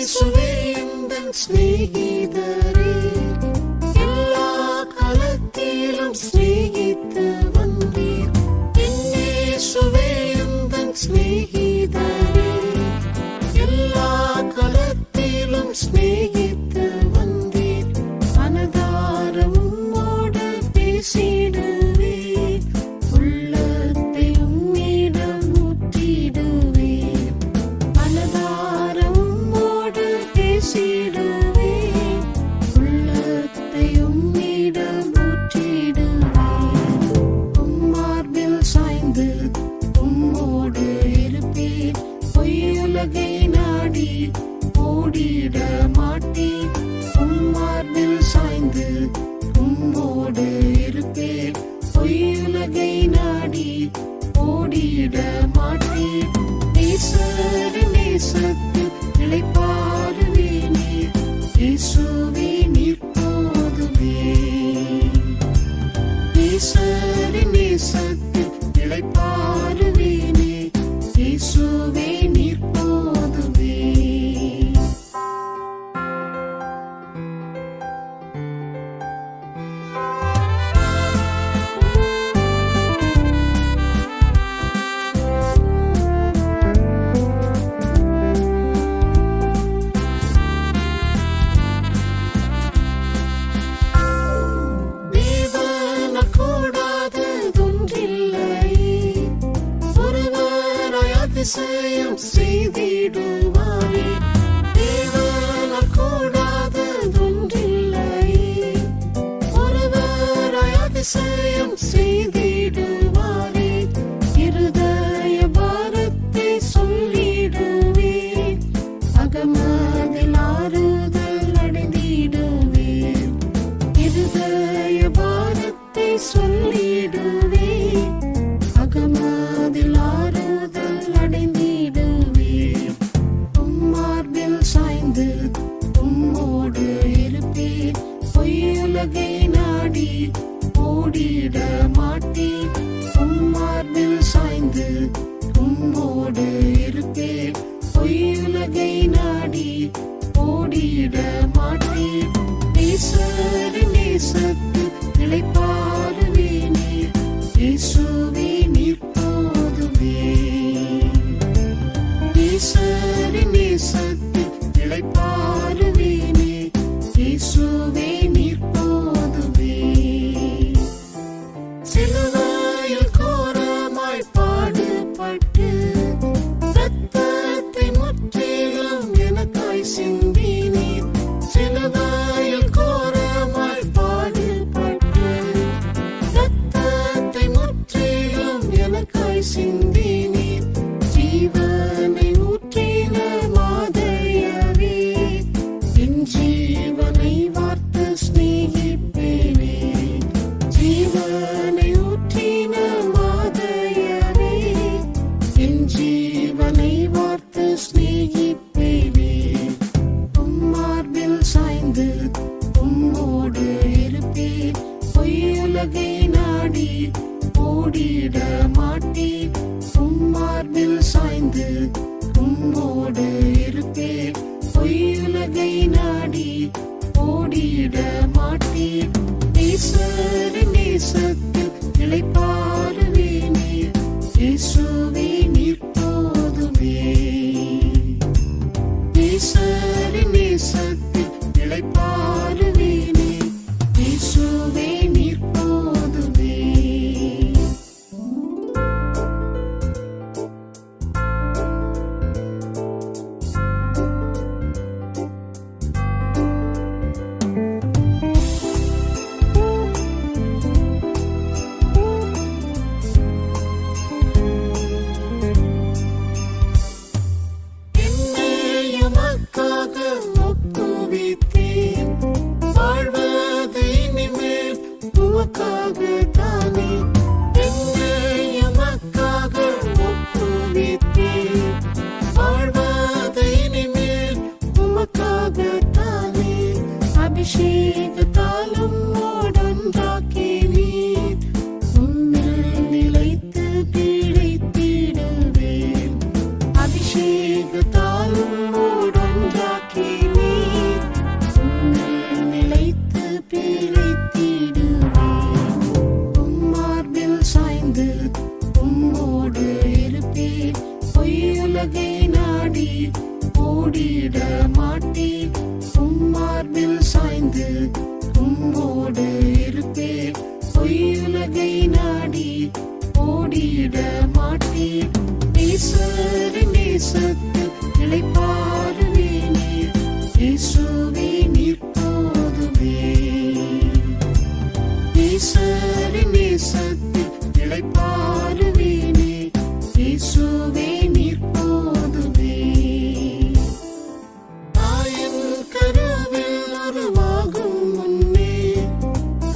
இயேசுவே எந்தன் சிநேகிதரே, எல்லா காலத்திலும் சிநேகித்து வந்தீர். என் இயேசுவே எந்தன் சிநேகிதரே, எல்லா காலத்திலும் சிநேகித்து வந்தீர். மனதார உம்மோடு பேசிடுவே, உள்ளத்தை உம்மிடம் ஊற்றிடுவே. மனதார உம்மோடு பேசிடுவே, உள்ளத்தை உம்மிடம் ஊற்றிடுவே. உம்மார்பில் சாய்ந்து உம்மோடு இருப்பேன், பொய்யுலகை நாடி ஓடிட மாட்டேன். உம்மார்பில் சாய்ந்து உம்மோடு இருப்பேன், பொய்யுலகை நாடி ஓடிட மாட்டேன். நேசரின் நேசத்தில் இளைப்பாறுவேனே, இயேசுவே நீர் போதுமே. நேசரின் நேசத்தில் இளைப்பாறுவேனே, இயேசுவே நீர் போதுமே. தேவனால் கூடாததொன்றில்லையே, ஒருவராய் அதிசயம் செய்திடுவாரே. தேவனால் கூடாததொன்றில்லையே, ஒருவராய் அதிசயம் செய்திடுவாரே. இருதய பாரத்தை சொல்லிடுவேன், அகமதில் ஆறுதல் அடைந்திடுவேன். இருதய பாரத்தை சொல்லிடுவேன், அகமதில் ஆறுதல் அடைந்திடுவேன். உம்மார்பில் சாய்ந்து உம்மோடு இருப்பேன், பொய்யுலகை நாடி ஓடிட மாட்டேன். உம்மார்பில் சாய்ந்து உம்மோடு இருப்பேன், பொய்யுலகை நாடி ஓடிட மாட்டேன். நேசரின் நேசத்தில் இளைப்பாறுவேனே, இயேசுவே நீர் போதுமே. நேசரின் நேசத்தில் இளைப்பாறுவேனே, இயேசுவே நீர் போதுமே. சிலுவையில் கோரமாய் பாடுபட்டு இரத்தத்தை முற்றிலும் எனக்காய் சிந்தினீர். சிலுவையில் கோரமாய் பாடுபட்டு இரத்தத்தை முற்றிலும் எனக்காய் சிந்தினீர். ஜீவனை ஊற்றின மாதையவே, என் ஜீவனை வார்த்து சிநேகிப்பேனே. ஜீவனை ஊற்றின மாதையவே, என் ஜீவனை வார்த்து சிநேகிப்பேனே. உம்மார்பில் சாய்ந்து உம்மோடு இருப்பேன், பொய்யுலகை நாடி ஓடிட மாட்டேன். உம்மார்பில் சாய்ந்து உம்மோடு இருப்பேன், பொய்யுலகை நாடி ஓடிட மாட்டேன். நேசரின் நேசத்தில் இளைப்பாறுவேனே, இயேசுவே நீர் போதுமே. நேசரின் நேசத்தில் இளைப்பாறுவேனே, இயேசுவே நீர் போதுமே. என்னை எமக்காக ஒப்புவித்தீர், மாட்டேன். உம்மார்பில் சாய்ந்து உம்மோடு இருப்பேன். பொய்யுலகை நாடி ஓடிட மாட்டேன். நேசரின் நேசத்தில் இளைப்பாறுவேனே. இயேசுவே நீர் போதுமே. நேசரின் நேசத்தில் இளைப்பாறுவேனே. இயேசுவே நீர் போதுமே. தாயின் கருவில் உருவாகும் முன்னே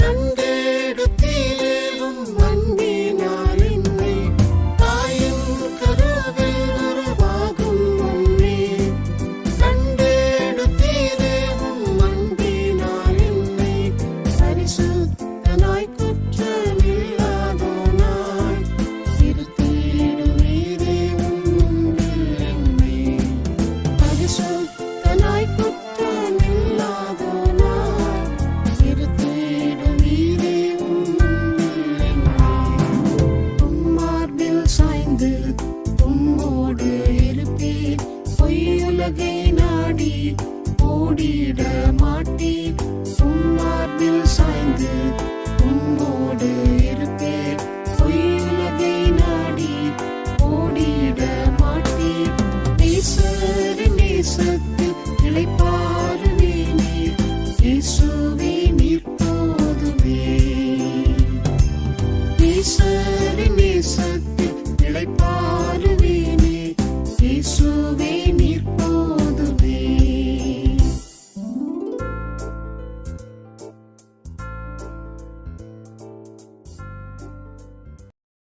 கண்டெடுத்தீரே உம் அன்பினால் என்னை. தாயின் கருவில் உருவாகும் முன்னே கண்டெடுத்தீரே உம் அன்பினால் என்னை. பரிசுத்தனாய் குற்றமில்லாதோனாய் இருத்திடுவீரே உம் அன்பில் என்னை. பரிசுத்தனாய் குற்றமில்லாதோனாய் இருத்திடுவீரே உம் அன்பில் என்னை. உம்மார்பில் சாய்ந்து உம்மோடு இருப்பேன். பொய்யுலகை நாடி ஓடிட மாட்டேன். உம்மார்பில் சாய்ந்து உம்மோடு இருப்பேன்.